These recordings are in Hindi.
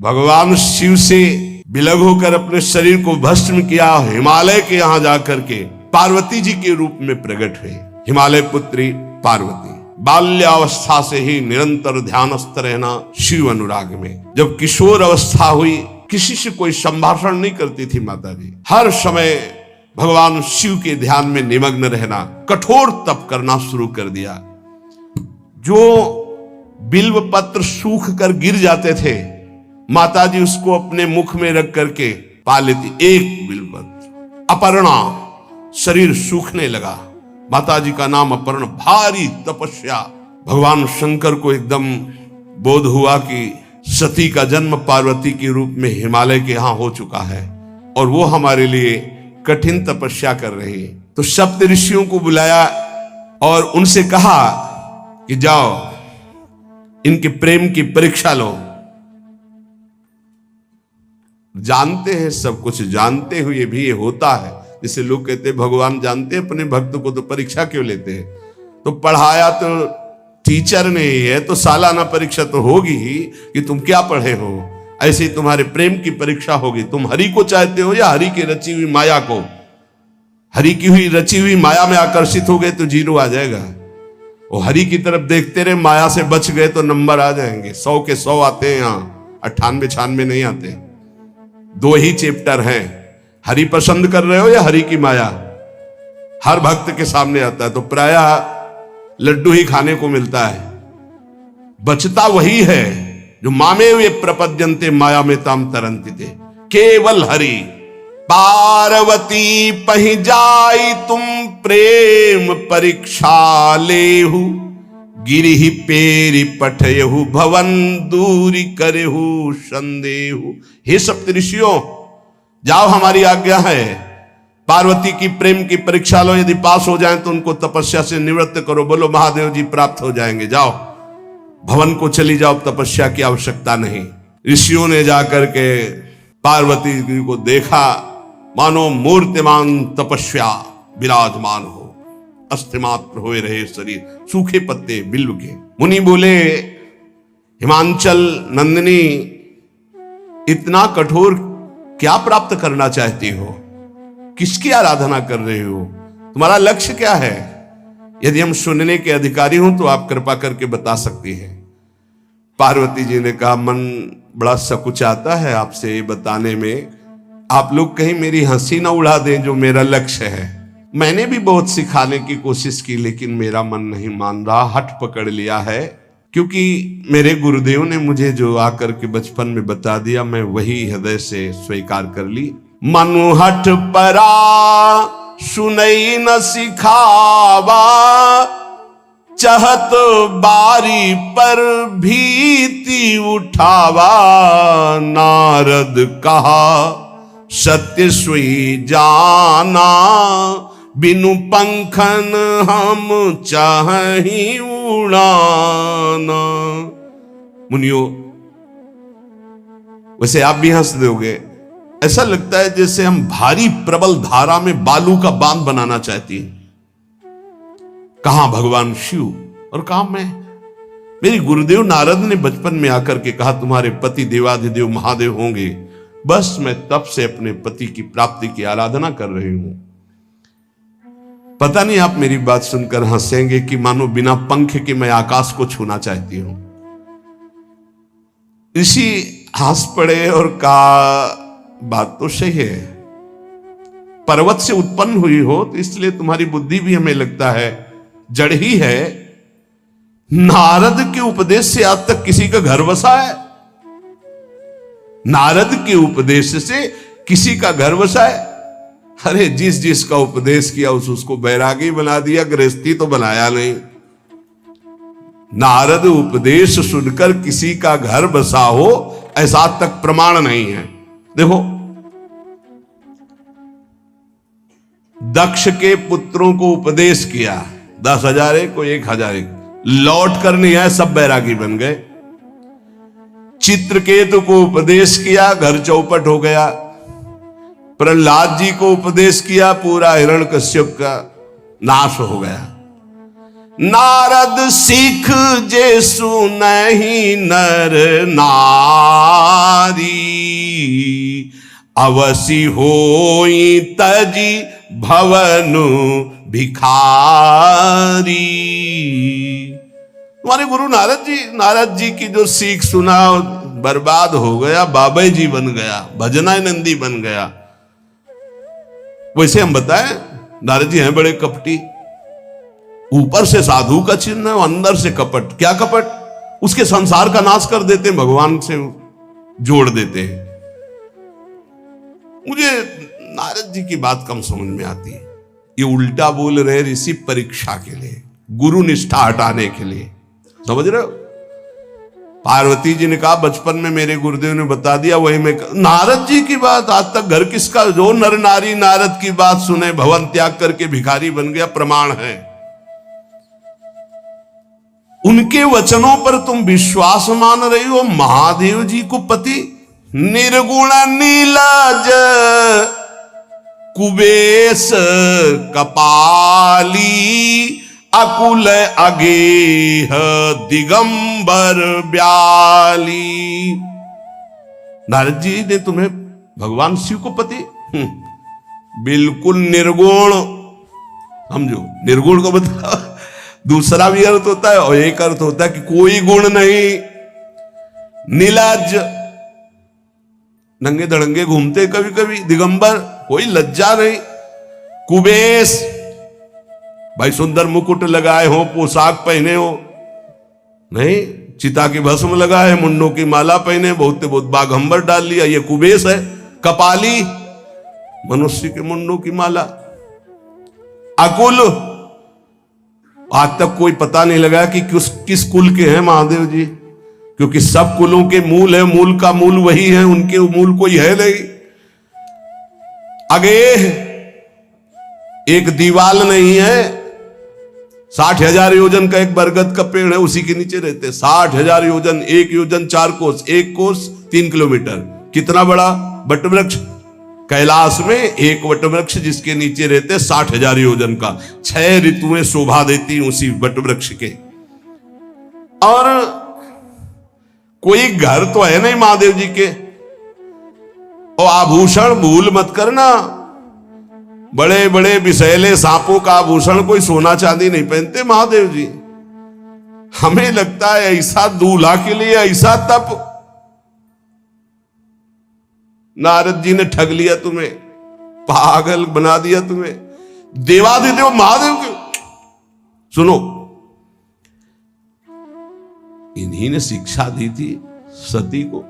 भगवान शिव से विलग होकर अपने शरीर को भस्म किया, हिमालय के यहां जाकर के पार्वती जी के रूप में प्रकट हुए। हिमालय पुत्री पार्वती बाल्यावस्था से ही निरंतर ध्यानस्थ रहना शिव अनुराग में। जब किशोर अवस्था हुई, किसी से कोई संभाषण नहीं करती थी माता जी, हर समय भगवान शिव के ध्यान में निमग्न रहना, कठोर तप करना शुरू कर दिया। जो बिल्व पत्र सूख कर गिर जाते थे, माता जी उसको अपने मुख में रख करके पा लेती। एक बिल्व पत्र, अपर्णा, शरीर सूखने लगा। माता जी का नाम अपर्णा। भारी तपस्या। भगवान शंकर को एकदम बोध हुआ कि सती का जन्म पार्वती के रूप में हिमालय के यहां हो चुका है और वो हमारे लिए कठिन तपस्या कर रही है। तो सप्त ऋषियों को बुलाया और उनसे कहा कि जाओ इनके प्रेम की परीक्षा लो। जानते हैं, सब कुछ जानते हुए भी ये होता है। जैसे लोग कहते हैं भगवान जानते हैं अपने भक्त को, तो परीक्षा क्यों लेते हैं? तो पढ़ाया तो टीचर ने ही है, तो सालाना परीक्षा तो होगी ही कि तुम क्या पढ़े हो। ऐसे ही तुम्हारे प्रेम की परीक्षा होगी। तुम हरि को चाहते हो या हरि की रची हुई माया को? हरि की हुई रची हुई माया में आकर्षित हो गए तो 0 आ जाएगा। वो हरि की तरफ देखते रहे, माया से बच गए तो नंबर आ जाएंगे। 100 के 100 आते हैं, यहाँ 98 96 नहीं आते। 2 ही चैप्टर हैं, हरि पसंद कर रहे हो या हरि की माया। हर भक्त के सामने आता है तो प्रायः लड्डू ही खाने को मिलता है। बचता वही है जो मामे वे प्रपद्यन्ते माया में ताम तरंती थे। केवल हरि। पार्वती पहि जाई तुम प्रेम परीक्षा लेहु, गिरिहि पेरि पठयहु भवन दूरी करेहु संदेहु। हे सप्तऋषियों, जाओ, हमारी आज्ञा है। पार्वती की प्रेम की परीक्षा लो, यदि पास हो जाएं तो उनको तपस्या से निवृत्त करो। बोलो महादेव जी प्राप्त हो जाएंगे। जाओ भवन को चली जाओ, तपस्या की आवश्यकता नहीं। ऋषियों ने जाकर के पार्वती जी को देखा, मानो मूर्तिमान तपस्या विराजमान हो, अस्थिमात्र हुए रहे शरीर, सूखे पत्ते बिल्व के। मुनि बोले, हिमांचल नंदिनी, इतना कठोर क्या प्राप्त करना चाहती हो? किसकी आराधना कर रहे हो? तुम्हारा लक्ष्य क्या है? यदि हम सुनने के अधिकारी हों तो आप कृपा करके बता सकती हैं। पार्वती जी ने कहा, मन बड़ा सकुचाता है आपसे ये बताने में। आप लोग कहीं मेरी हंसी ना उड़ा दें जो मेरा लक्ष्य है। मैंने भी बहुत सिखाने की कोशिश की, लेकिन मेरा मन नहीं मान रहा, हठ पकड़ लिया है। क्योंकि मेरे गुरुदेव ने मुझे जो आकर के बचपन में बता दिया, मैं वही हृदय से स्वीकार कर ली। मनु हठ परा सुनई न सिखावा, चहत बारी पर भीति उठावा। नारद कहा सत्य सोई जाना, बिनु पंखन हम चाहि उड़ाना। मुनियो, वैसे आप भी हंस दोगे। ऐसा लगता है जैसे हम भारी प्रबल धारा में बालू का बांध बनाना चाहती हैं। कहां भगवान शिव और कहां मैं? मेरी गुरुदेव नारद ने बचपन में आकर के कहा, तुम्हारे पति देवाधिदेव महादेव होंगे। बस मैं तब से अपने पति की प्राप्ति की आराधना कर रही हूं। पता नहीं आप मेरी बात सुनकर हंसेंगे कि मानो बिना पंख के मैं आकाश को छूना चाहती हूं। ऋषि हंस पड़े और कहा, बात तो सही है। पर्वत से उत्पन्न हुई हो तो इसलिए तुम्हारी बुद्धि भी हमें लगता है जड़ ही है। नारद के उपदेश से आज तक किसी का घर बसा है? नारद के उपदेश से किसी का घर बसा है? अरे जिस जिसका उपदेश किया उसको बैरागी बना दिया, गृहस्थी तो बनाया नहीं। नारद उपदेश सुनकर किसी का घर बसा हो ऐसा तक प्रमाण नहीं है। देखो, दक्ष के पुत्रों को उपदेश किया, 10,000 एक को 1,000 एक, लौट कर नहीं आए, सब बैरागी बन गए। चित्रकेतु को उपदेश किया, घर चौपट हो गया। प्रहलाद जी को उपदेश किया, पूरा हिरण्यकश्यप का नाश हो गया। नारद सिख जे सुनहि नर नारी, अवसि होई तजी भवनु भिखारी। तुम्हारे गुरु नारद जी की जो सीख सुना बर्बाद हो गया, बाबा जी बन गया, भजनानंदी बन गया। वैसे हम बताएं नारद जी हैं बड़े कपटी, ऊपर से साधु का चिन्ह है, अंदर से कपट। क्या कपट? उसके संसार का नाश कर देते हैं, भगवान से जोड़ देते हैं। मुझे नारद जी की बात कम समझ में आती है। ये उल्टा बोल रहे ऋषि परीक्षा के लिए, गुरु निष्ठा हटाने के लिए, समझ रहे हो? पार्वती जी ने कहा बचपन में मेरे गुरुदेव ने बता दिया, वही में नारद जी की बात। आज तक घर किसका? जो नर नारी नारद की बात सुने भवन त्याग करके भिखारी बन गया, प्रमाण है। उनके वचनों पर तुम विश्वास मान रही हो। महादेव जी को पति निर्गुण नीलाज कुबेश कपाली, अकुल अगेह दिगंबर ब्याली। नारद जी ने तुम्हें भगवान शिव को पति बिल्कुल निर्गुण समझो। निर्गुण को बताओ, दूसरा भी अर्थ होता है और एक अर्थ होता है कि कोई गुण नहीं। नीलाज, नंगे धड़ंगे घूमते कभी कभी। दिगंबर, कोई लज्जा नहीं। कुबेश, भाई सुंदर मुकुट लगाए हो, पोशाक पहने हो, नहीं, चिता की भस्म लगाए, मुंडों की माला पहने, बहुत बाघंबर डाल लिया, ये कुबेश है। कपाली, मनुष्य के मुंडों की माला। अकुल, आज तक कोई पता नहीं लगा कि किस कुल के हैं महादेव जी, क्योंकि सब कुलों के मूल है, मूल का मूल वही है, उनके मूल कोई है नहीं। आगे एक दीवाल नहीं है, 60,000 योजन का एक बरगद का पेड़ है, उसी के नीचे रहते। 60,000 योजन, 1 योजन 4 कोस, 1 कोस 3 किलोमीटर। कितना बड़ा वटवृक्ष? कैलाश में एक वटवृक्ष जिसके नीचे रहते 60,000 योजन का। 6 ऋतुएं शोभा देती उसी वटवृक्ष के। और कोई घर तो है नहीं महादेव जी के। और आभूषण भूल मत करना, बड़े बड़े विषैले सांपों का आभूषण कोई सोना चांदी नहीं पहनते महादेव जी। हमें लगता है ऐसा दूल्हा के लिए ऐसा तप। नारद जी ने ठग लिया तुम्हें, पागल बना दिया तुम्हें। देवाधिदेव महादेव के सुनो, इन्हीं ने शिक्षा दी थी सती को।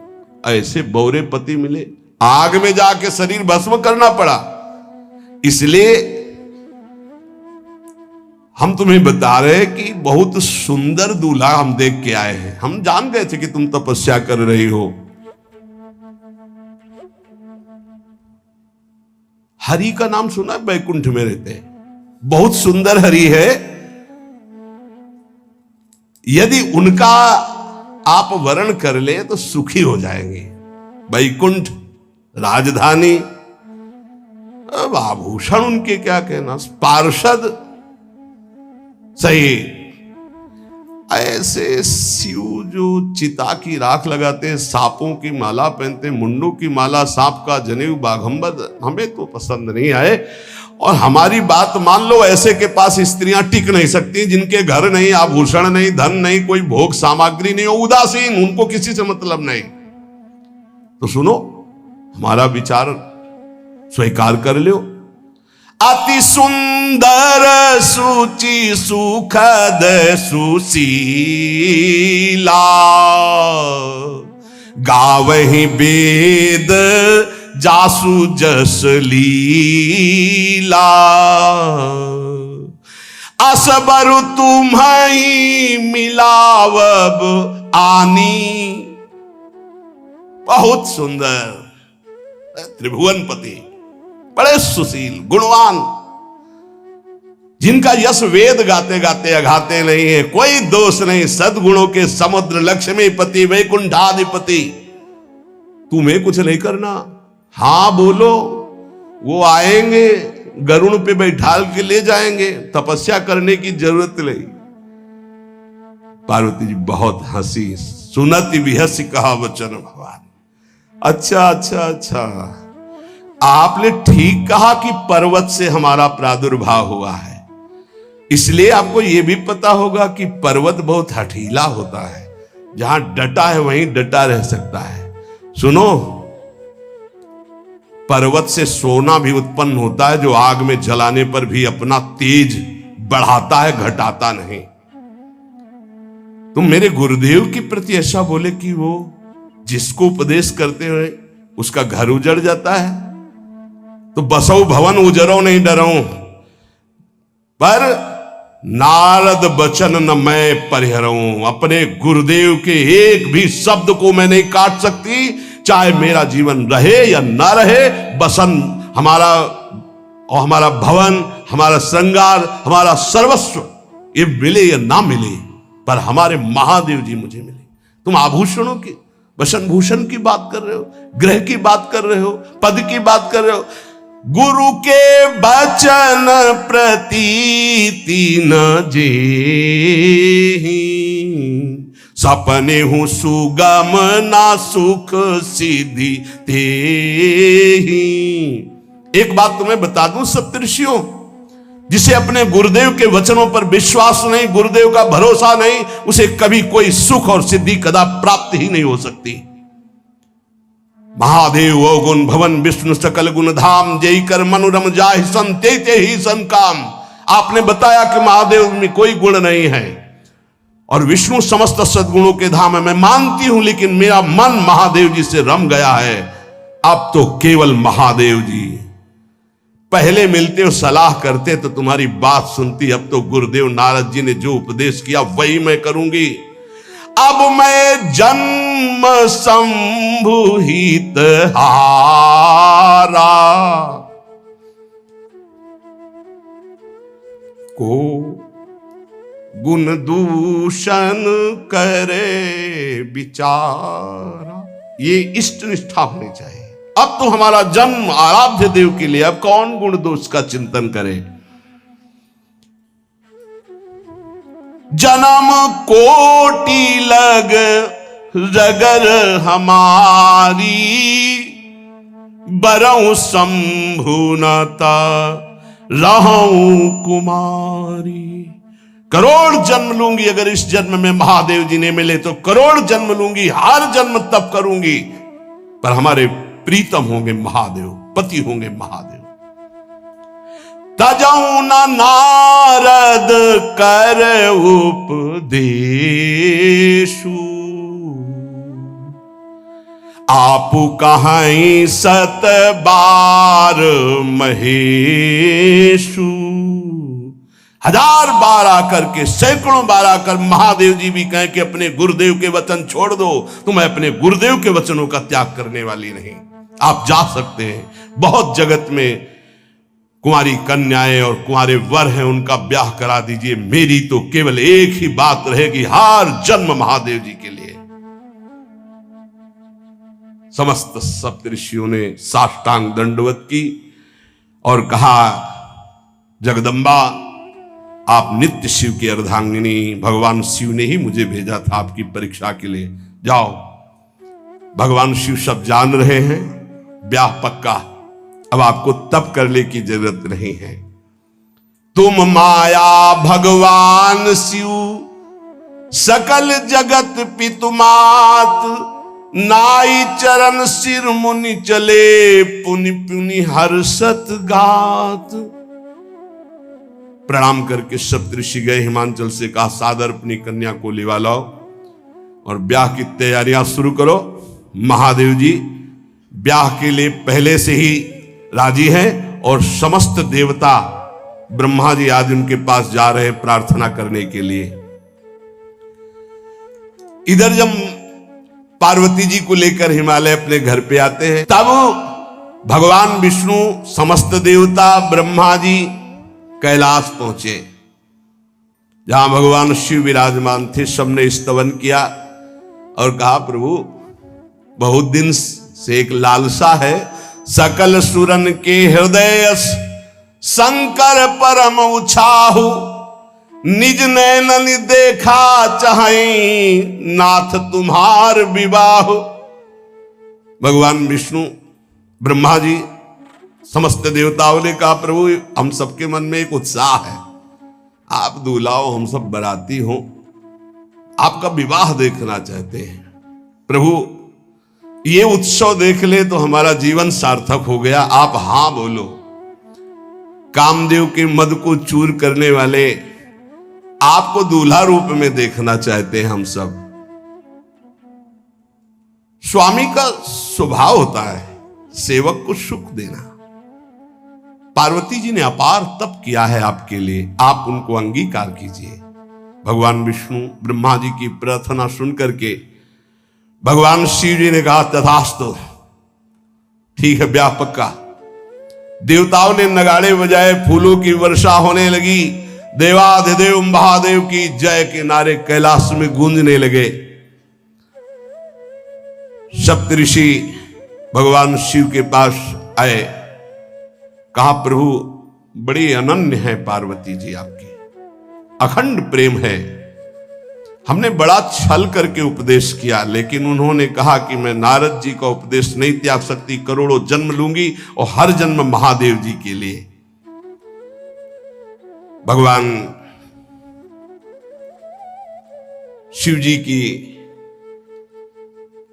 ऐसे बौरे पति मिले, आग में जाके शरीर भस्म करना पड़ा। इसलिए हम तुम्हें बता रहे हैं कि बहुत सुंदर दूल्हा हम देख के आए हैं। हम जान गए थे कि तुम तपस्या कर रही हो। हरि का नाम सुना है? बैकुंठ में रहते हैं, बहुत सुंदर हरि है। यदि उनका आप वर्ण कर ले तो सुखी हो जाएंगे। बैकुंठ राजधानी, अब आभूषण उनके क्या कहना, पार्षद सही। ऐसे शिव जो चिता की राख लगाते, सांपों की माला पहनते, मुंडों की माला, सांप का जनेऊ, बाघंबर, हमें तो पसंद नहीं आए। और हमारी बात मान लो, ऐसे के पास स्त्रियां टिक नहीं सकती जिनके घर नहीं, आभूषण नहीं, धन नहीं, कोई भोग सामग्री नहीं, उदासीन, उनको किसी से मतलब नहीं। तो सुनो, हमारा विचार स्वीकार कर लो। अति सुंदर सुचि सुखद सुशीला, गावहि वेद जासु जस लीला। असबर तुम्हि मिलावब आनी। बहुत सुंदर त्रिभुवनपति, बड़े सुशील गुणवान, जिनका यश वेद गाते गाते अघाते नहीं है, कोई दोष नहीं, सद्गुणों के समुद्र, लक्ष्मीपति, वैकुंठाधिपति। तुम्हें कुछ नहीं करना, हां बोलो, वो आएंगे, गरुड़ पे बैठाल के ले जाएंगे। तपस्या करने की जरूरत नहीं, पार्वती जी बहुत हंसी। सुनति बिहसी कहा वचन भवानी। अच्छा अच्छा अच्छा, आपने ठीक कहा कि पर्वत से हमारा प्रादुर्भाव हुआ है, इसलिए आपको यह भी पता होगा कि पर्वत बहुत हठीला होता है, जहां डटा है वहीं डटा रह सकता है। सुनो, पर्वत से सोना भी उत्पन्न होता है जो आग में जलाने पर भी अपना तेज बढ़ाता है, घटाता नहीं। तुम मेरे गुरुदेव के प्रति ऐसा बोले कि वो जिसको उपदेश करते हुए उसका घर उजड़ जाता है। तो बसौ भवन उजरो नहीं डरो, पर नारद बचन न मैं परिहरऊं। अपने गुरुदेव के एक भी शब्द को मैं नहीं काट सकती, चाहे मेरा जीवन रहे या ना रहे। बसन हमारा और हमारा भवन, हमारा श्रृंगार, हमारा सर्वस्व, ये मिले या ना मिले, पर हमारे महादेव जी मुझे मिले। तुम आभूषणों की, वसन भूषण की बात कर रहे हो, ग्रह की बात कर रहे हो, पद की बात कर रहे हो। गुरु के बचन प्रतीति न जेहि, सपने हूं सुगम ना सुख सिद्धि तेहि। एक बात तुम्हें बता दूं सप्तऋषियों, जिसे अपने गुरुदेव के वचनों पर विश्वास नहीं, गुरुदेव का भरोसा नहीं, उसे कभी कोई सुख और सिद्धि कदा प्राप्त ही नहीं हो सकती। महादेव ओ गुण भवन विष्णु सकल गुण धाम, जय कर मनुरम जाहि संते ही सन काम। आपने बताया कि महादेव में कोई गुण नहीं है और विष्णु समस्त सद्गुणों के धाम है, मैं मानती हूं, लेकिन मेरा मन महादेव जी से रम गया है। अब तो केवल महादेव जी, पहले मिलते हो सलाह करते तो तुम्हारी बात सुनती, अब तो गुरुदेव नारद जी ने जो उपदेश किया वही मैं करूंगी। अब मैं जन्म संभुहित हारा, को गुण दूषण करे विचारा। ये इष्ट निष्ठा होनी चाहिए। अब तो हमारा जन्म आराध्य देव के लिए, अब कौन गुण दोष का चिंतन करे। जन्म कोटि लग रगर हमारी, बरऊ शंभुनता रहूं कुमारी। करोड़ जन्म लूंगी, अगर इस जन्म में महादेव जी ने मिले तो करोड़ जन्म लूंगी, हर जन्म तब करूंगी, पर हमारे प्रीतम होंगे महादेव, पति होंगे महादेव। तजऊ न नारद कर उपदेशु, आपु कहीं सत बार महेशु। हजार बार आकर के, सैकड़ों बार आकर महादेव जी भी कहें कि अपने गुरुदेव के वचन छोड़ दो, तो मैं अपने गुरुदेव के वचनों का त्याग करने वाली नहीं। आप जा सकते हैं, बहुत जगत में कुंवारी कन्याएं और कुंवारे वर हैं, उनका ब्याह करा दीजिए। मेरी तो केवल एक ही बात रहेगी, हर जन्म महादेव जी के लिए। समस्त सप्तऋषियों ने साष्टांग दंडवत की और कहा, जगदम्बा आप नित्य शिव की अर्धांगिनी, भगवान शिव ने ही मुझे भेजा था आपकी परीक्षा के लिए। जाओ, भगवान शिव सब जान रहे हैं, ब्याह पक्का, अब आपको तप करने की जरूरत नहीं है। तुम माया भगवान शिव, सकल जगत पितुमात, नाई चरण सिर मुनि चले, पुनि पुनि हर्षत गात। प्रणाम करके सप्तऋषि गए हिमांचल से, कहा सादर अपनी कन्या को लिवा लाओ और ब्याह की तैयारियां शुरू करो। महादेव जी ब्याह के लिए पहले से ही राजी हैं और समस्त देवता ब्रह्मा जी आदि उनके पास जा रहे हैं प्रार्थना करने के लिए। इधर जब पार्वती जी को लेकर हिमालय अपने घर पे आते हैं, तब भगवान विष्णु, समस्त देवता, ब्रह्मा जी कैलाश पहुंचे, जहां भगवान शिव विराजमान थे। सबने स्तवन किया और कहा, प्रभु बहुत दिन से एक लालसा है, सकल सुरन के हृदय शंकर परम उछाहु, निज नैनन देखा चाहे नाथ तुम्हार विवाह। भगवान विष्णु ब्रह्मा जी समस्त देवताओं ने कहा प्रभु हम सबके मन में एक उत्साह है, आप दूल्हा हो हम सब बराती हो, आपका विवाह देखना चाहते हैं। प्रभु ये उत्सव देख ले तो हमारा जीवन सार्थक हो गया, आप हां बोलो। कामदेव के मद को चूर करने वाले आपको दूल्हा रूप में देखना चाहते हैं हम सब। स्वामी का स्वभाव होता है सेवक को सुख देना। पार्वती जी ने अपार तप किया है आपके लिए, आप उनको अंगीकार कीजिए। भगवान विष्णु ब्रह्मा जी की प्रार्थना सुन करके भगवान शिव जी ने कहा तथास्तु, ठीक है ब्याह पक्का। देवताओं ने नगाड़े बजाए, फूलों की वर्षा होने लगी, देवाधिदेव महादेव की जय के नारे कैलाश में गूंजने लगे। सप्तऋषि भगवान शिव के पास आए, कहा प्रभु बड़ी अनन्य है पार्वती जी आपकी, अखंड प्रेम है। हमने बड़ा छल करके उपदेश किया, लेकिन उन्होंने कहा कि मैं नारद जी का उपदेश नहीं त्याग सकती, करोड़ों जन्म लूंगी और हर जन्म महादेव जी के लिए। भगवान शिव जी की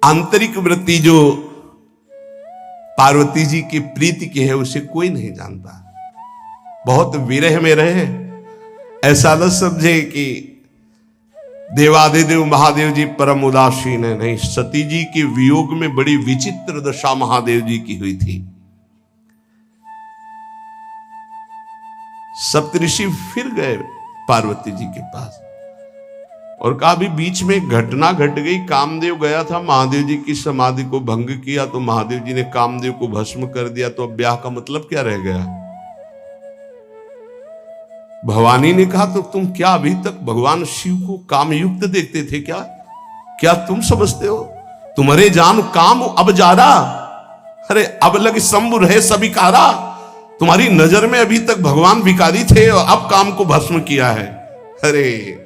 आंतरिक वृत्ति जो पार्वती जी की प्रीति की है उसे कोई नहीं जानता। बहुत विरह में रहे, ऐसा न समझे कि देवाधिदेव महादेव जी परम उदासीन है, नहीं। सती जी के वियोग में बड़ी विचित्र दशा महादेव जी की हुई थी। सप्तऋषि फिर गए पार्वती जी के पास और कहा भी बीच में घटना घट गई, कामदेव गया था महादेव जी की समाधि को भंग किया तो महादेव जी ने कामदेव को भस्म कर दिया, तो अब ब्याह का मतलब क्या रह गया। भवानी ने कहा तो तुम क्या अभी तक भगवान शिव को कामयुक्त देखते थे क्या? क्या तुम समझते हो तुम्हारे जान काम अब जा रहा? अरे अब लग शंभु रहे सभी कारा। तुम्हारी नजर में अभी तक भगवान भिखारी थे और अब काम को भस्म किया है। अरे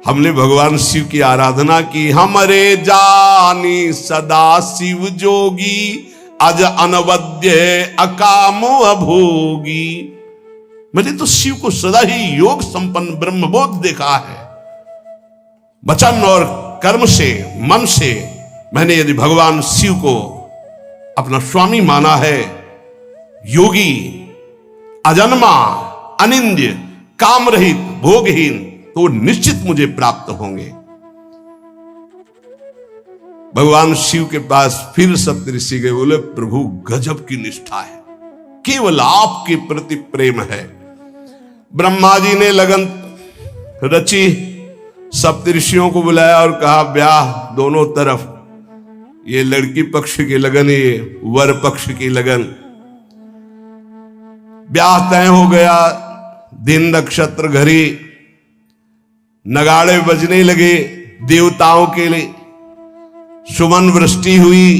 हमने भगवान शिव की आराधना की, हमरे जानी सदा शिव जोगी, अज अनवद्य अकामो अभोगी। मैंने तो शिव को सदा ही योग संपन्न ब्रह्मबोध देखा है। वचन और कर्म से मन से मैंने यदि भगवान शिव को अपना स्वामी माना है, योगी, अजन्मा, अनिंद्य, काम रहित, भोगहीन, तो निश्चित मुझे प्राप्त होंगे। भगवान शिव के पास फिर सप्तऋषि गए, बोले प्रभु गजब की निष्ठा है, केवल आपके प्रति प्रेम है। ब्रह्मा जी ने लगन रची, सप्तऋषियों को बुलाया और कहा ब्याह दोनों तरफ, ये लड़की पक्ष की लगन, ये वर पक्ष की लगन। ब्याह तय हो गया, दिन नक्षत्र घड़ी, नगाड़े बजने लगे, देवताओं के लिए सुमन वृष्टि हुई।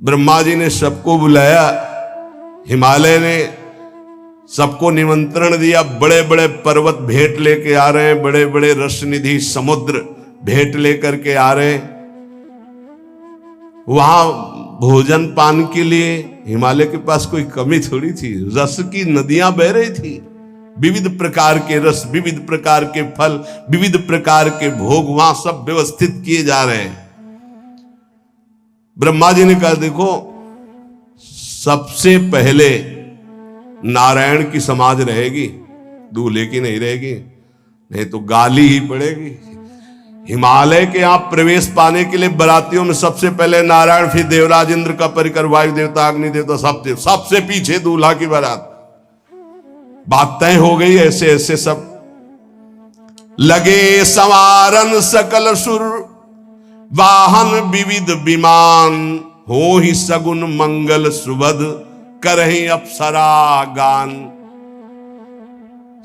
ब्रह्मा जी ने सबको बुलाया, हिमालय ने सबको निमंत्रण दिया, बड़े बड़े पर्वत भेंट लेके आ रहे हैं, बड़े बड़े रसनिधि समुद्र भेंट लेकर के आ रहे हैं। वहां भोजन पान के लिए हिमालय के पास कोई कमी थोड़ी थी, रस की नदियां बह रही थी, विविध प्रकार के रस, विविध प्रकार के फल, विविध प्रकार के भोग वहां सब व्यवस्थित किए जा रहे हैं। ब्रह्मा जी ने कहा देखो सबसे पहले नारायण की समाज रहेगी, दूल्हे की नहीं रहेगी, नहीं तो गाली ही पड़ेगी। हिमालय के यहां प्रवेश पाने के लिए बरातियों में सबसे पहले नारायण, फिर देवराज इंद्र का परिकर, वायु देवता, अग्नि देवता, सबसे पीछे दूल्हा की बारात। बात तय हो गई। ऐसे ऐसे सब लगे संवारन सकल सुर, वाहन विविध विमान, हो ही सगुन मंगल सुबद, करहि अप्सरा गान।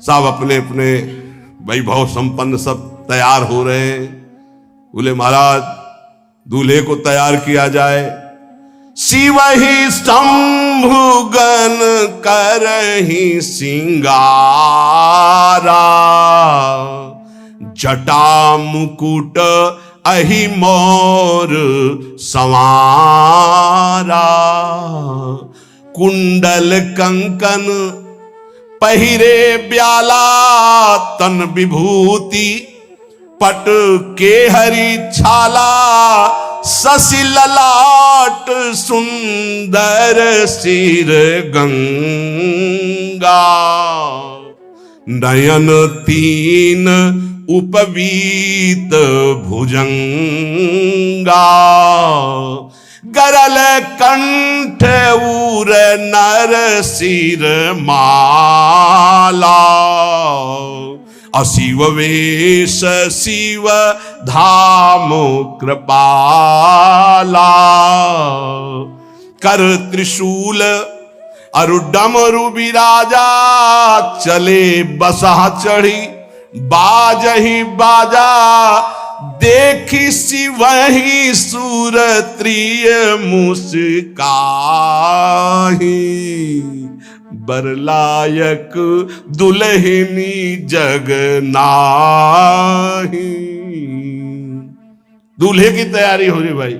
सब अपने अपने वैभव संपन्न सब तैयार हो रहे हैं। बोले महाराज दूल्हे को तैयार किया जाए। शिव ही शंभुगन करहि सिंगारा, जटा मुकुट अहि मोर संवारा। कुंडल कंकन पहिरे ब्याला, तन विभूति पट के हरि छाला। शशि ललाट सुंदर सिर गंगा, नयन तीन उपवीत भुजंगा। गरल कंठ उर नर सिर माला, अशिव वेश शिव धाम कृपाला। कर त्रिशूल अरु डमरु विराजा, चले बसहा चढ़ी बाजहि बाजा। देखी शिवहि सुरत्रिय मुस्काहि, बरलायक दुल्हनी जग नाही। दूल्हे की तैयारी हो रही भाई,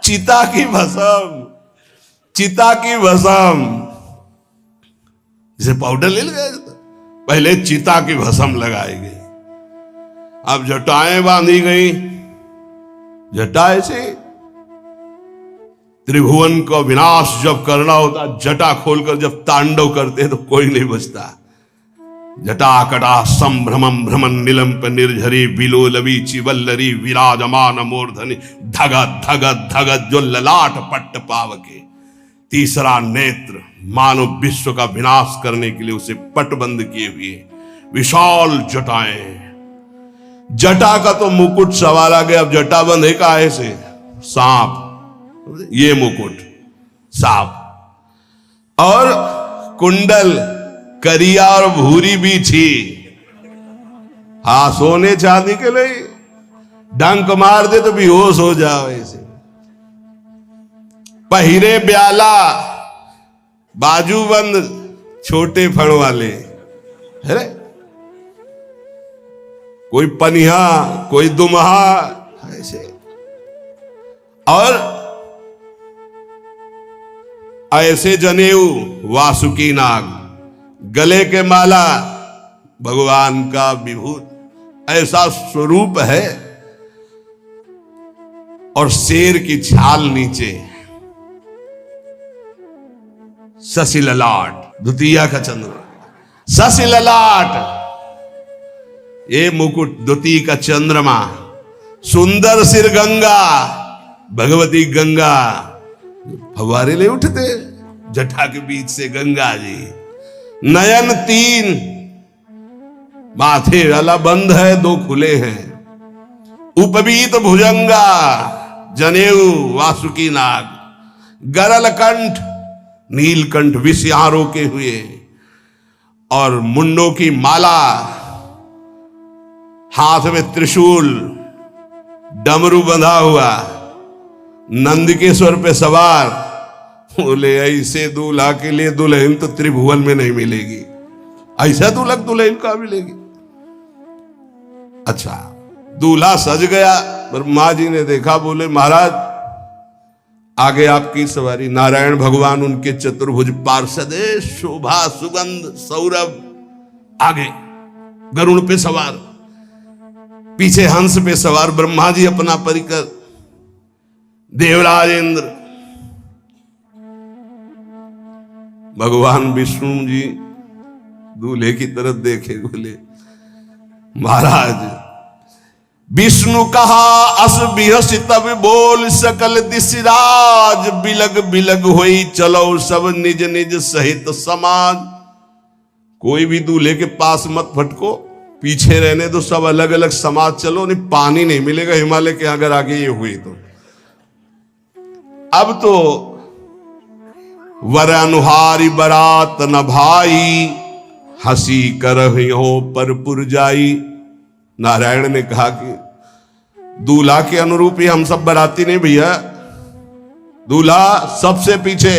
चिता की भस्म, चिता की भस्म। जैसे पाउडर ले गए, पहले चिता की भस्म लगाई गई, अब जटाएं बांधी गई। जटा से त्रिभुवन का विनाश जब करना होता, जटा खोलकर जब तांडव करते तो कोई नहीं बचता। जटा कटा संभ्रमम भ्रमण निलंप निर्झरी, बिलोलवी चिवल्लरी विराजमान मूर्धनि। धगत धगत धगत जो ललाट पट्ट पावके। तीसरा नेत्र मानव विश्व का विनाश करने के लिए उसे पटबंद किए हुए विशाल जटाएं। जटा का तो मुकुट सवाल आ गया, अब जटा बंधे का ऐसे सांप, ये मुकुट सांप। और कुंडल करिया और भूरी भी थी, हाँ सोने चांदी के लिए डंक मार दे तो बेहोश हो जाओ ऐसे। पहिरे ब्याला, बाजूबंद छोटे फण वाले, है कोई पनिहा कोई दुमहा ऐसे। और ऐसे जनेऊ वासुकी नाग, गले के माला भगवान का विभूत, ऐसा स्वरूप है। और शेर की छाल नीचे, शशि ललाट, द्वितीया का चंद्र, शशि ललाट ये मुकुट, द्वितीय का चंद्रमा। सुंदर सिर गंगा, भगवती गंगा फवारे ले उठते जटा के बीच से गंगा जी। नयन तीन, माथे वाला बंद है, दो खुले हैं। उपवीत भुजंगा, जनेऊ वासुकी नाग। गरल कंठ, नीलकंठ विष यहां रोके हुए। और मुंडों की माला, हाथ में त्रिशूल, डमरू बंधा हुआ, नंदकेश्वर पे सवार। बोले ऐसे दूल्हा के लिए दुल्हन तो त्रिभुवन में नहीं मिलेगी, ऐसा दूल्हा दुल्हन का मिलेगी। अच्छा, दूल्हा सज गया, ब्रह्मा जी ने देखा, बोले महाराज आगे आपकी सवारी। नारायण भगवान उनके चतुर्भुज पार्षद, शोभा सुगंध सौरभ, आगे गरुड़ पे सवार, पीछे हंस पे सवार ब्रह्मा जी अपना परिकर, देवराज इंद्र, भगवान विष्णु जी दूल्हे की तरफ देखे, बोले महाराज विष्णु कहा अस बिहसी तब बोल सकल दिशराज। बिलग बिलग होई चलो सब निज निज सहित समाज। कोई भी दूल्हे के पास मत फटको, पीछे रहने दो, सब अलग अलग समाज चलो, नहीं पानी नहीं मिलेगा हिमालय के अगर आगे ये हुई तो। अब तो वर अनुहारी बरात न भाई, हंसी करहियो पर पुर जाई। नारायण ने कहा कि दूल्हा के अनुरूप ही हम सब बराती नहीं भैया, दूल्हा सबसे पीछे,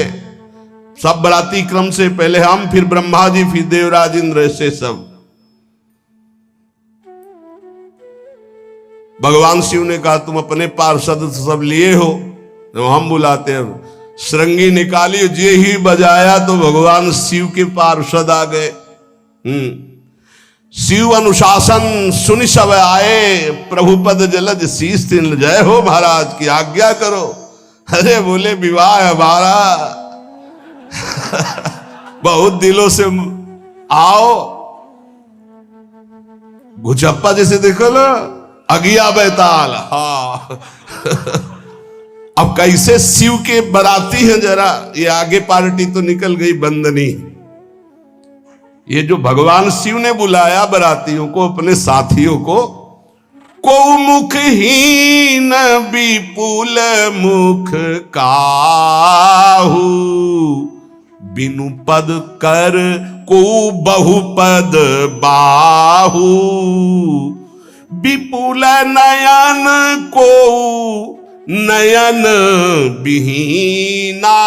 सब बराती क्रम से पहले हम, फिर ब्रह्मा जी, फिर देवराज इंद्र, ऐसे सब। भगवान शिव ने कहा तुम अपने पार्षद सब लिए हो, तो हम बुलाते हैं। श्रृंगी निकाली, जे ही बजाया तो भगवान शिव के पार्षद आ गए। शिव अनुशासन सुनि सब आए, प्रभुपद जलज शीस तिन, जय हो महाराज की आज्ञा करो। अरे बोले विवाह हमारा बहुत दिलों से आओ। घुचप्पा जैसे देखो ना, अगिया बैताल। हाँ अब कैसे शिव के बराती हैं, जरा ये आगे पार्टी तो निकल गई बंदनी। ये जो भगवान शिव ने बुलाया बरातियों को, अपने साथियों को मुखहीन विपुल मुख काहू, बिनु पद कर को बहुपद बाहू, विपुल नयन को नयन विहीना,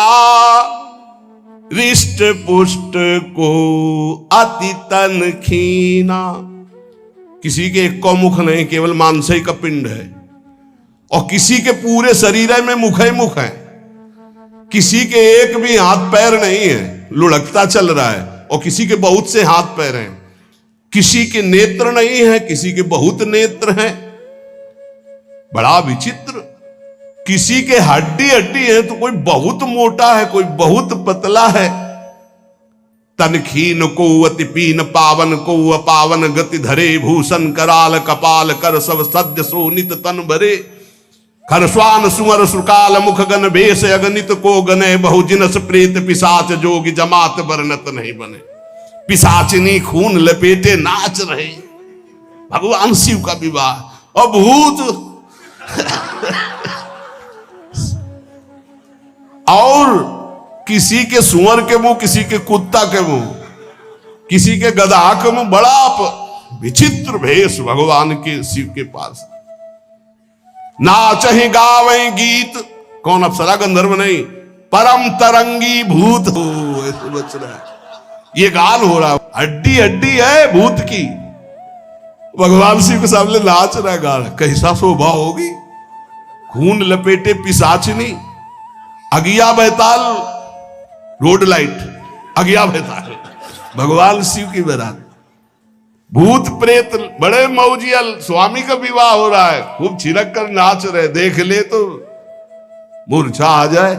रिष्ट पुष्ट को अति तन खीना। किसी के एक को मुख नहीं, केवल मांस ही का पिंड है, और किसी के पूरे शरीर में मुख ही मुख है। किसी के एक भी हाथ पैर नहीं है, लुढ़कता चल रहा है, और किसी के बहुत से हाथ पैर हैं। किसी के नेत्र नहीं है, किसी के बहुत नेत्र हैं। बड़ा विचित्र। किसी के हड्डी हड्डी है तो कोई बहुत मोटा है, कोई बहुत पतला है। तनखीन को अति पीन, पावन को अपावन, गति धरे भूषण कराल, कपाल कर सब सद्य सोनित तन भरे। खरस्वान सुमर सुकाल, मुख गण भेष अगणित को गने, बहुजिनस प्रेत पिशाच जोगी, जमात बरनत नहीं बने। पिशाचिनी खून लपेटे नाच रहे, भगवान शिव का विवाह। और भूत और किसी के सुअर के मुंह, किसी के कुत्ता के मुंह, किसी के गधा के मुंह। बड़ा विचित्र भेष भगवान के शिव के पास। नाचहि गावें गीत, कौन अप्सरा गंधर्व नहीं, परम तरंगी भूत हो, ऐसे बच रहा है। ये गाल हो रहा है, हड्डी हड्डी है भूत की। भगवान शिव के सामने नाच रहा है, गा रहा है। कैसा शोभा होगी। खून लपेटे पिशाचिनी, अगिया बैताल, रोड लाइट, अगिया बैताल, भगवान शिव की बारात। भूत प्रेत बड़े मौजियल, स्वामी का विवाह हो रहा है, खूब छिड़क कर नाच रहे, देख ले तो मूर्छा आ जाए।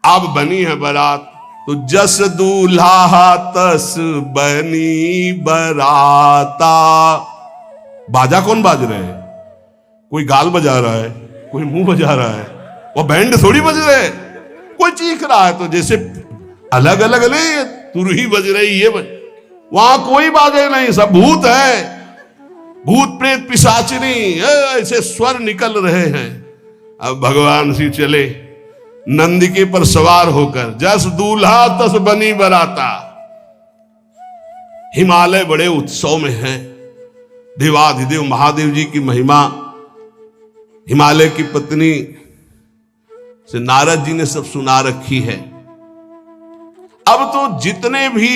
अब बनी है बारात, तो जस दूल्हा तस बनी बराता। बाजा कौन बाज रहे हैं? कोई गाल बजा रहा है, कोई मुंह बजा रहा है, वो बैंड थोड़ी बज रहे। कोई चीख रहा है तो जैसे अलग अलग नहीं, तुरही बज रही, ये बज, वहां कोई बाजे नहीं, सब भूत है। भूत प्रेत पिशाचिनी ऐसे स्वर निकल रहे हैं। अब भगवान श्री चले नंदिके पर सवार होकर, जस दूल्हा तस बनी बराता। हिमालय बड़े उत्सव में है। देवाधिदेव महादेव जी की महिमा हिमालय की पत्नी से नारद जी ने सब सुना रखी है। अब तो जितने भी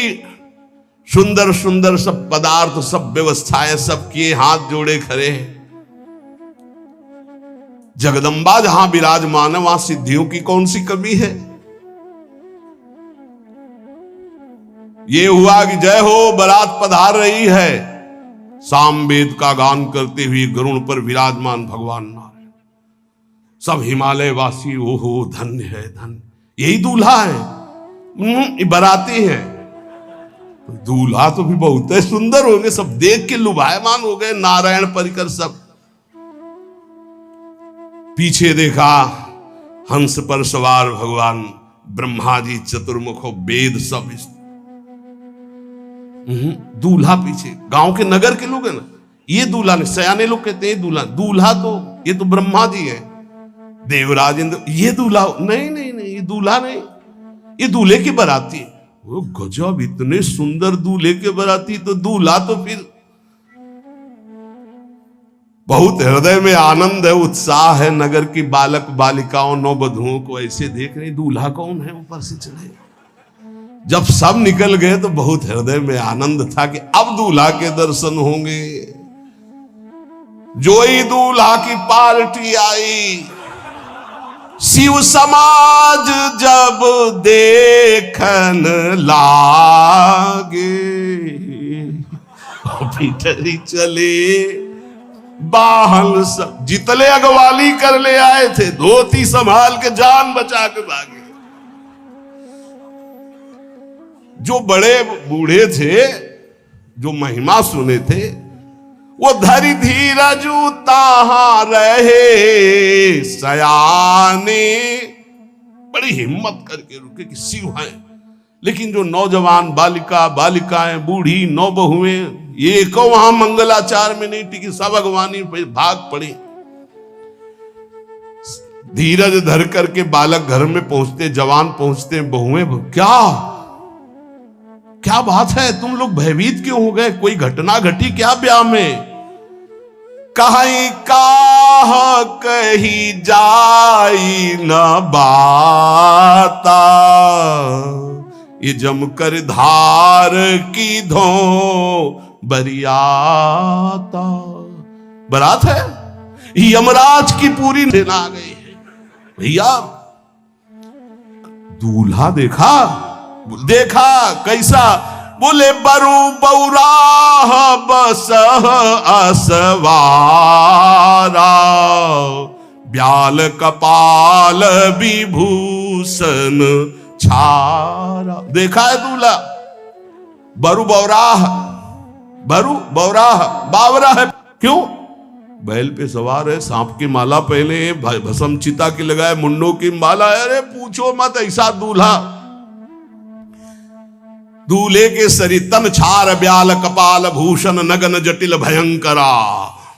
सुंदर सुंदर सब पदार्थ, सब व्यवस्थाएं, सब किए, हाथ जोड़े खड़े हैं। जगदम्बा जहां विराजमान है, वहां सिद्धियों की कौन सी कमी है। ये हुआ कि जय हो बारात पधार रही है, सामवेद का गान करते हुए गरुड़ पर विराजमान भगवान नारायण। सब हिमालय वासी ओहो धन्य है, धन्य। यही दूल्हा है, बाराती है। दूल्हा तो भी बहुत है, सुंदर होंगे, सब देख के लुभायमान हो गए। नारायण परिकर सब। पीछे देखा हंस पर सवार भगवान ब्रह्मा जी, चतुर्मुख, वेद सब। दूल्हा पीछे, गांव के नगर के लोग है ना, ये दूल्हा नहीं, सयाने लोग कहते हैं दूल्हा। दूल्हा तो ये तो ब्रह्मा जी है, देवराज इंद्र। ये दूल्हा नहीं, नहीं नहीं, ये दूल्हा नहीं, ये दूल्हे की बाराती है। वो गजब, इतने सुंदर दूल्हे के बाराती, तो दूल्हा तो फिर बहुत हृदय में आनंद है, उत्साह है। नगर की बालक बालिकाओं नौवधुओं को ऐसे देख रहे, दूल्हा कौन है ऊपर से चढ़े। जब सब निकल गए तो बहुत हृदय में आनंद था कि अब दूल्हा के दर्शन होंगे। जोई दूल्हा की पार्टी आई, शिव समाज जब देखन लागे, भीतरी चले बाहन सब, जितले अगवाली कर ले आए थे धोती संभाल के जान बचा के भागे। जो बड़े बूढ़े थे, जो महिमा सुने थे, वो धरी धीरज ताहा रहे सयाने, बड़ी हिम्मत करके रुके कि शिव हैं। लेकिन जो नौजवान बालिकाएं, बूढ़ी नौबहुएं, ये को वहां मंगलाचार में नहीं टिकी, सब अगवानी पे भाग पड़ी। धीरज धर करके बालक घर में पहुंचते, जवान पहुंचते, बहुएं, क्या बात है, तुम लोग भयभीत क्यों हो गए, कोई घटना घटी क्या ब्याह में? कहीं काह कही जाई न बाता, ये जमकर धार की धो बरियाता। बरात है, यमराज की पूरी सेना आ गई है। भैया दूल्हा देखा कैसा? बोले बरु बौराह बस असवारा, ब्याल कपाल विभूषण छारा। देखा है दूल्हा? बरु बौराह, बावरा है। क्यों? बैल पे सवार है, सांप की माला पहने, भस्म चिता की लगाए, मुंडों की माला। अरे पूछो मत, ऐसा दूल्हा। दूल्हे के शरीर तन छार ब्याल कपाल भूषण नगन जटिल भयंकरा,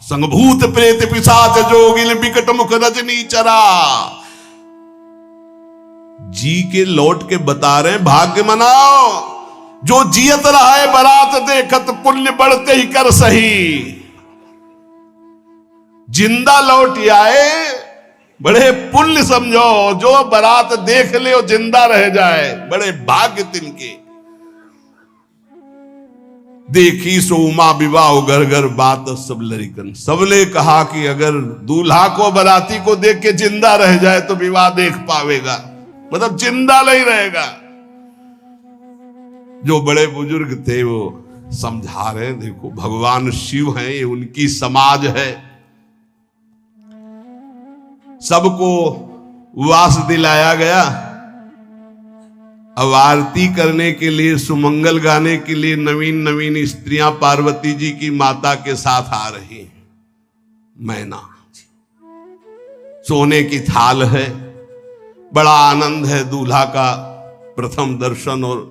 संगभूत प्रेत पिशाच जोगिल बिकट मुख रजनी चरा। जी के लौट के बता रहे, भाग्य मनाओ जो जियत रहा है बारात देखत, पुण्य बढ़ते ही कर सही। जिंदा लौट आए बड़े पुण्य समझो, जो बारात देख ले और जिंदा रह जाए, बड़े भाग्य तिनके। देखी सो उमा विवाह घर घर बात सब लड़कन, सबने कहा कि अगर दूल्हा को बाराती को देख के जिंदा रह जाए तो विवाह देख पावेगा, मतलब जिंदा नहीं रहेगा। जो बड़े बुजुर्ग थे वो समझा रहे, देखो भगवान शिव हैं, ये उनकी समाज है। सबको वास दिलाया गया। अब आरती करने के लिए, सुमंगल गाने के लिए नवीन नवीन स्त्रियां पार्वती जी की माता के साथ आ रही हैं। मैना सोने की थाल है, बड़ा आनंद है। दूल्हा का प्रथम दर्शन और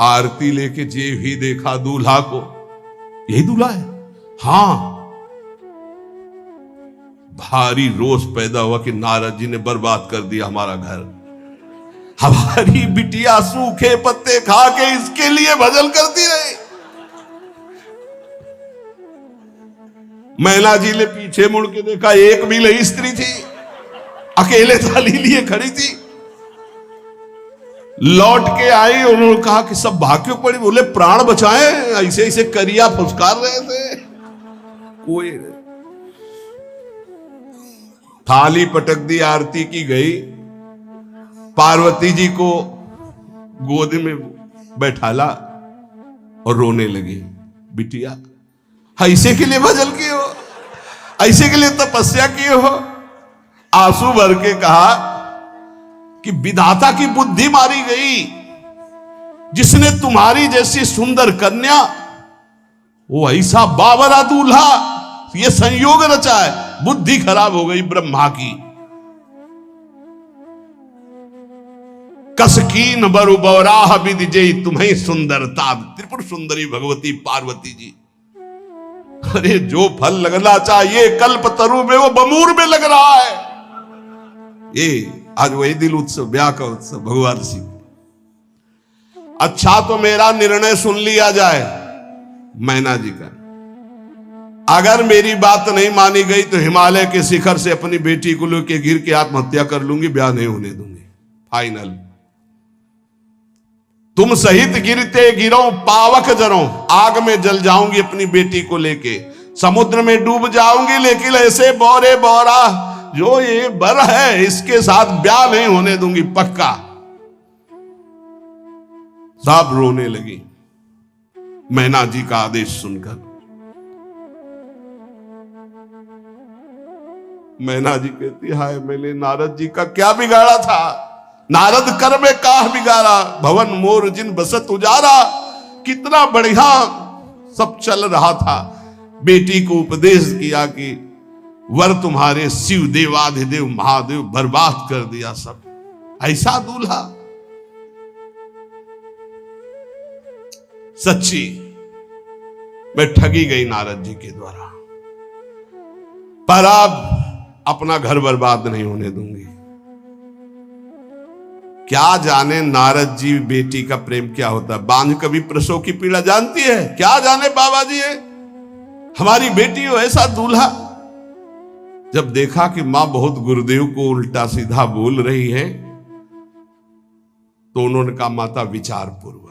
आरती लेके जे भी देखा दूल्हा को, यही दूल्हा है। हां, भारी रोष पैदा हुआ कि नारद जी ने बर्बाद कर दिया हमारा घर। हमारी बिटिया सूखे पत्ते खा के इसके लिए भजन करती रही। मैना जी ने पीछे मुड़ के देखा, एक भी नहीं स्त्री थी, अकेले थाली लिए खड़ी थी। लौट के आई, उन्होंने कहा कि सब भाग क्यों पड़ी? बोले प्राण बचाए, ऐसे ऐसे करिया फुसकार रहे थे। कोई थाली पटक दी, आरती की गई। पार्वती जी को गोद में बैठाला और रोने लगी। बिटिया ऐसे के लिए भजन किए हो, ऐसे के लिए तपस्या किए हो? आंसू भर के कहा कि विधाता की बुद्धि मारी गई, जिसने तुम्हारी जैसी सुंदर कन्या, वो ऐसा बावरा दूल्हा, ये संयोग रचा है। बुद्धि खराब हो गई ब्रह्मा की। कसकीन बरु बौराह विधि जय तुम्हें सुंदरता, त्रिपुर सुंदरी भगवती पार्वती जी। अरे जो फल लगना चाहिए कल्प तरु में, वो बमूर में लग रहा है। ये आज वही दिल उत्सव, ब्याह का उत्सव भगवान शिव। अच्छा तो मेरा निर्णय सुन लिया जाए मैना जी का। अगर मेरी बात नहीं मानी गई तो हिमालय के शिखर से अपनी बेटी को लेके गिर के आत्महत्या कर लूंगी, ब्याह नहीं होने दूंगी, फाइनल। तुम सहित गिरते गिरो पावक जरो, आग में जल जाऊंगी अपनी बेटी को लेके, समुद्र में डूब जाऊंगी, लेकिन ऐसे बोरे बोरा जो ये बर है इसके साथ ब्याह नहीं होने दूंगी, पक्का। सब रोने लगी मैना जी का आदेश सुनकर। मैना जी कहती, हाय मैंने नारद जी का क्या बिगाड़ा था, नारद कर में काह बिगाड़ा, भवन मोर जिन बसत उजारा। कितना बढ़िया सब चल रहा था, बेटी को उपदेश किया कि वर तुम्हारे शिव देवाधिदेव महादेव, बर्बाद कर दिया सब। ऐसा दूल्हा, सच्ची मैं ठगी गई नारद जी के द्वारा, पर अब अपना घर बर्बाद नहीं होने दूंगी। क्या जाने नारद जी बेटी का प्रेम क्या होता है, बांझ कभी प्रसव की पीड़ा जानती है, क्या जाने बाबा जी है हमारी बेटी हो ऐसा दूल्हा। जब देखा कि मां बहुत गुरुदेव को उल्टा सीधा बोल रही है, तो उन्होंने कहा, माता विचार पूर्वक,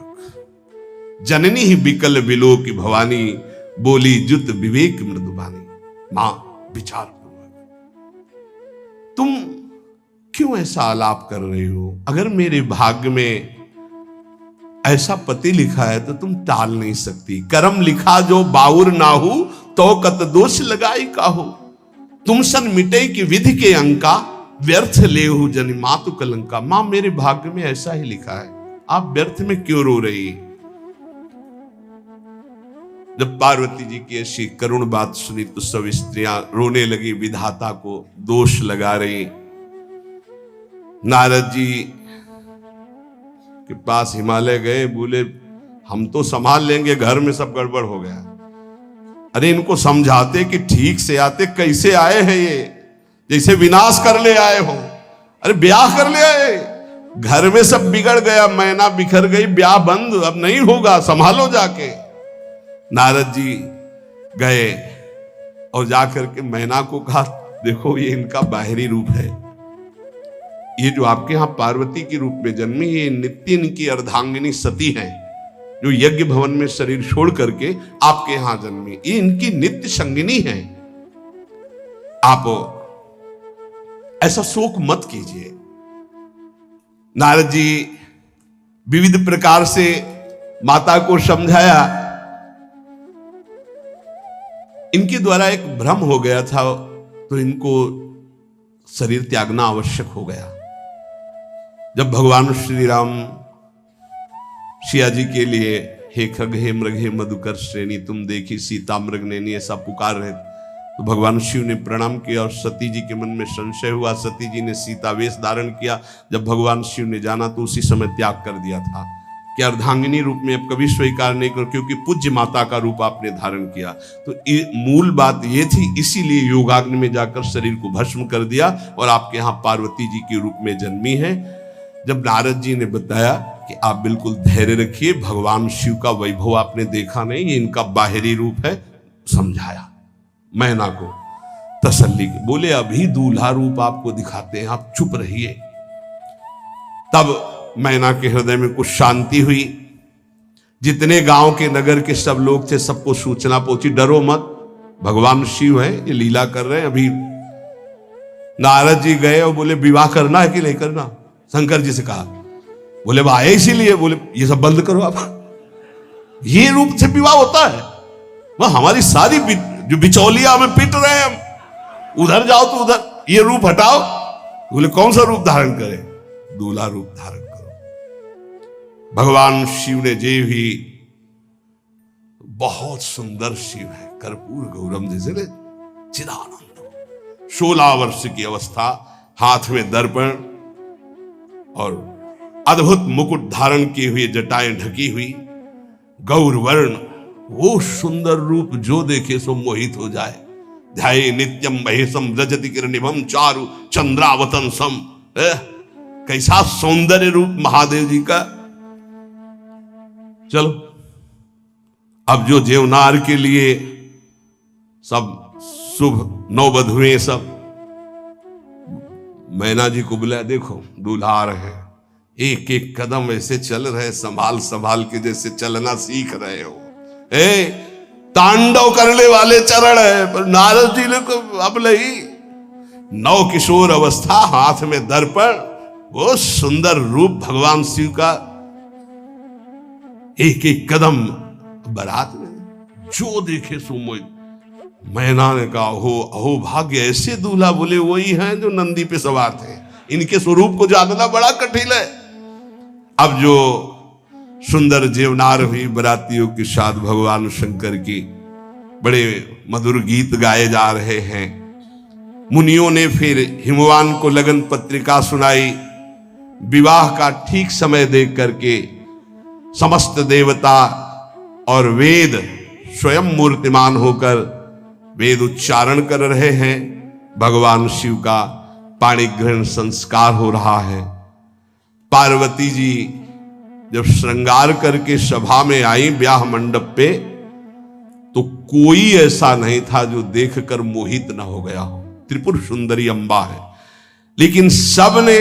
जननी ही बिकल बिलो की भवानी, बोली जुत विवेक मृदुबानी। मां विचार पूर्वक, तुम क्यों ऐसा आलाप कर रही हो, अगर मेरे भाग्य में ऐसा पति लिखा है तो तुम टाल नहीं सकती। कर्म लिखा जो बाउर नाहू, तो कत दोष लगाई काहू, तुम सन मिटे की विधि के अंका, व्यर्थ लेहु जनि मातु कलंका। मां मेरे भाग्य में ऐसा ही लिखा है, आप व्यर्थ में क्यों रो रही। जब पार्वती जी की ऐसी करुण बात सुनी तो सब स्त्रियां रोने लगी, विधाता को दोष लगा रही। नारद जी के पास हिमालय गए, बोले हम तो संभाल लेंगे, घर में सब गड़बड़ हो गया। अरे इनको समझाते कि ठीक से आते, कैसे आए हैं ये, जैसे विनाश कर ले आए हो। अरे ब्याह कर ले आए, घर में सब बिगड़ गया, मैना बिखर गई, ब्याह बंद, अब नहीं होगा, संभालो जाके। नारद जी गए और जाकर के मैना को कहा, देखो ये इनका बाहरी रूप है, ये जो आपके यहां पार्वती के रूप में जन्मी, ये नित्य इनकी अर्धांगिनी सती है, जो यज्ञ भवन में शरीर छोड़ करके आपके यहां जन्मी, ये इनकी नित्य संगिनी है। आप ऐसा शोक मत कीजिए। नारद जी विविध प्रकार से माता को समझाया। इनके द्वारा एक भ्रम हो गया था, तो इनको शरीर त्यागना आवश्यक हो गया। जब भगवान श्री राम सिया जी के लिए हे खग हे मृग हे मधुकर श्रेणी तुम देखी सीता मृग नैनी ऐसा पुकार रहे, तो भगवान शिव ने प्रणाम किया और सती जी के मन में संशय हुआ। सती जी ने सीता वेश धारण किया। जब भगवान शिव ने जाना तो उसी समय त्याग कर दिया था कि अर्धांगिनी रूप में अब कभी स्वीकार नहीं कर, क्योंकि पूज्य माता का रूप आपने धारण किया। तो मूल बात ये थी, इसीलिए योगाग्नि में जाकर शरीर को भस्म कर दिया और आपके यहाँ पार्वती जी के रूप में जन्मी है। जब नारद जी ने बताया कि आप बिल्कुल धैर्य रखिए, भगवान शिव का वैभव आपने देखा नहीं, ये इनका बाहरी रूप है, समझाया मैना को तसल्ली के। बोले अभी दूल्हा रूप आपको दिखाते हैं, आप चुप रहिए। तब मैना के हृदय में कुछ शांति हुई। जितने गांव के नगर के सब लोग थे, सबको सूचना पहुंची, डरो मत, भगवान शिव है, ये लीला कर रहे हैं। अभी नारद जी गए और बोले विवाह करना है कि नहीं करना, शंकर जी से कहा। बोले वह आए इसीलिए, बोले ये सब बंद करो आप, ये रूप से विवाह होता है, वह हमारी सारी जो बिचौलिया हमें पीट रहे हैं, हम उधर जाओ तो उधर, ये रूप हटाओ। बोले कौन सा रूप धारण करें, दूल्हा रूप धारण करो। भगवान शिव ने जे भी, बहुत सुंदर शिव है, कर्पूर गौरम जैसे चिदानंद, 16 वर्ष की अवस्था, हाथ में दर्पण और अद्भुत मुकुट धारण किए हुए, जटाएं ढकी हुई, गौर वर्ण, वो सुंदर रूप जो देखे सो मोहित हो जाए। ध्याये नित्यम महेशम रजति किरणिभम चारु चंद्रावतन सम। कैसा सौंदर्य रूप महादेव जी का। चलो अब जो जेवनार के लिए सब शुभ नववधुएं सब मैना जी को बुलाया, देखो दूल्हा आ रहे हैं, एक एक कदम ऐसे चल रहे, संभाल संभाल के जैसे चलना सीख रहे हो। तांडव करने वाले चरण है, पर नारद जी ने को अब नहीं, नव किशोर अवस्था, हाथ में दर्पण, वो सुंदर रूप भगवान शिव का, एक एक कदम बारात में जो देखे सो मोहित। मैना ने कहा हो अहो भाग्य, ऐसे दूल्हा बोले वही हैं जो नंदी पे सवार थे, इनके स्वरूप को जानना बड़ा कठिन है। अब जो सुंदर जीवनार हुई बरातियों के साथ भगवान शंकर की बड़े मधुर गीत गाए जा रहे हैं। मुनियों ने फिर हिमवान को लगन पत्रिका सुनाई। विवाह का ठीक समय देख करके समस्त देवता और वेद स्वयं मूर्तिमान होकर वेद उच्चारण कर रहे हैं। भगवान शिव का पाणी ग्रहण संस्कार हो रहा है। पार्वती जी जब श्रृंगार करके सभा में आई ब्याह मंडप पे, तो कोई ऐसा नहीं था जो देखकर मोहित न हो गया हो। त्रिपुर सुंदरी अम्बा है, लेकिन सब ने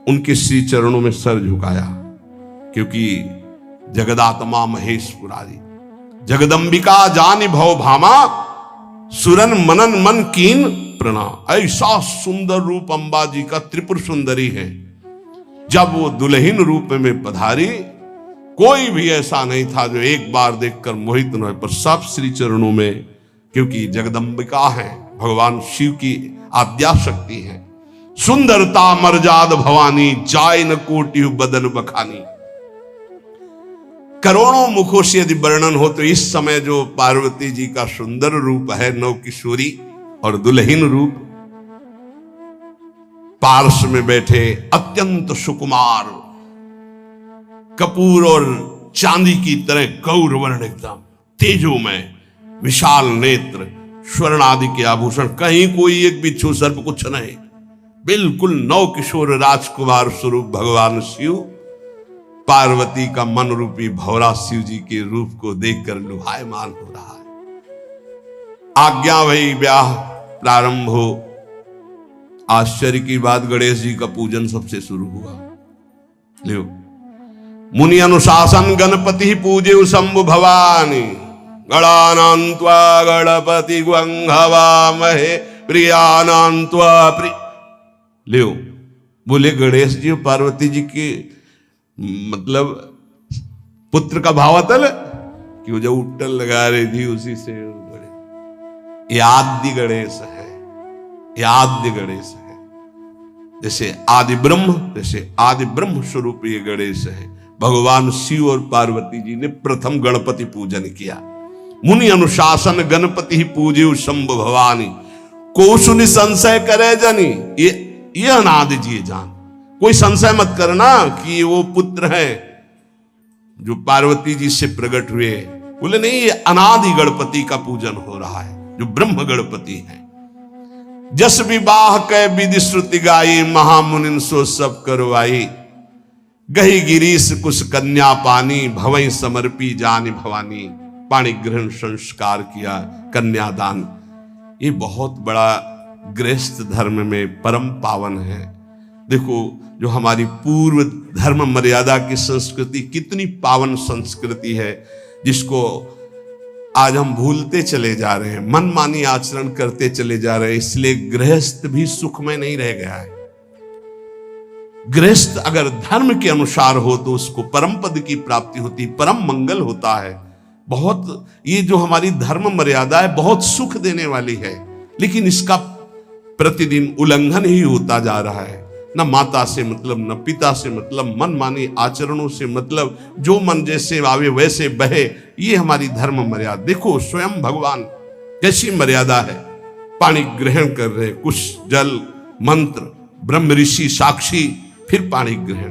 उनके श्री चरणों में सर झुकाया, क्योंकि जगदात्मा महेश पुरारी, जगदंबिका जानि भव भामा, सुरन मनन मन कीन प्रणाम। ऐसा सुंदर रूप अम्बा जी का त्रिपुर सुंदरी है। जब वो दुल्हन रूप में पधारी, कोई भी ऐसा नहीं था जो एक बार देखकर मोहित न हो, पर सब श्री चरणों में, क्योंकि जगदंबिका है, भगवान शिव की आद्या शक्ति है। सुंदरता मर्जाद भवानी, जाय न कोटि बदन बखानी। करोड़ों मुखों से यदि वर्णन हो तो इस समय जो पार्वती जी का सुंदर रूप है, नव किशोरी और दुल्हन रूप, पार्श्व में बैठे अत्यंत सुकुमार, कपूर और चांदी की तरह गौर वर्ण, एकदम तेजोमय, विशाल नेत्र, स्वर्ण आदि के आभूषण, कहीं कोई एक बिच्छू सर्प कुछ नहीं, बिल्कुल नव किशोर राजकुमार स्वरूप भगवान शिव। पार्वती का मन रूपी भौरा शिव जी के रूप को देखकर लुभायमान हो रहा है। आज्ञा भई ब्याह प्रारंभ हो। आश्चर्य की बात, गणेश जी का पूजन सबसे शुरू हुआ। लियो, मुनि अनुशासन गणपति पूजे शंभु भवानी, गणानान्त्वा गणपति ग्वंघवामहे प्रियानान्त्वा प्रिय। लियो, बोले गणेश जी और पार्वती जी के मतलब पुत्र का भावातल कि वो जो उट्टल लगा रही थी उसी से ये आदि गणेश है, ये आद्य गणेश है। जैसे आदि ब्रह्म, जैसे आदि ब्रह्म स्वरूप ये गणेश है। भगवान शिव और पार्वती जी ने प्रथम गणपति पूजन किया। मुनि अनुशासन गणपति ही पूजे शंभु भवानी, को सुनि संशय करे जनी। ये अनादि जी जान, कोई संशय मत करना कि वो पुत्र है जो पार्वती जी से प्रकट हुए। बोले नहीं, ये अनादि गणपति का पूजन हो रहा है, जो ब्रह्म गणपति है। जस विवाह कै विधि श्रुति गाई, महामुनिन सो सब करवाई। गही गिरीश कुश कन्या पानी, भवई समर्पी जानी भवानी। पाणी ग्रहण संस्कार किया, कन्यादान। ये बहुत बड़ा गृहस्थ धर्म में परम पावन है। देखो, जो हमारी पूर्व धर्म मर्यादा की संस्कृति कितनी पावन संस्कृति है, जिसको आज हम भूलते चले जा रहे हैं, मनमानी आचरण करते चले जा रहे हैं। इसलिए गृहस्थ भी सुख में नहीं रह गया है। गृहस्थ अगर धर्म के अनुसार हो तो उसको परम पद की प्राप्ति होती, परम मंगल होता है। बहुत ये जो हमारी धर्म मर्यादा है बहुत सुख देने वाली है, लेकिन इसका प्रतिदिन उल्लंघन ही होता जा रहा है। न माता से मतलब, न पिता से मतलब, मनमानी आचरणों से मतलब, जो मन जैसे आवे वैसे बहे, ये हमारी धर्म मर्यादा। देखो स्वयं भगवान कैसी मर्यादा है, पानी ग्रहण कर रहे, कुछ जल मंत्र, ब्रह्म ऋषि साक्षी, फिर पानी ग्रहण।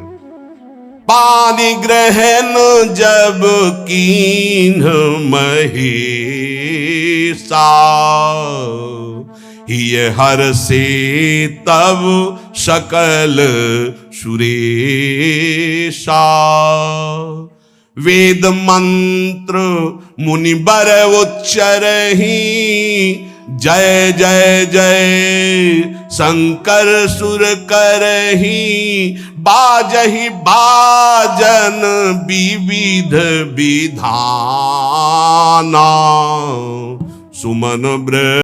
पानी ग्रहण जब कीन महेशा, ये हर से तब सकल सुरेशा। वेद मंत्र मुनि बर उच्चरहि, जय जय जय शंकर सुर करहि, बाजहि बाजन विविध विधाना, सुमन ब्र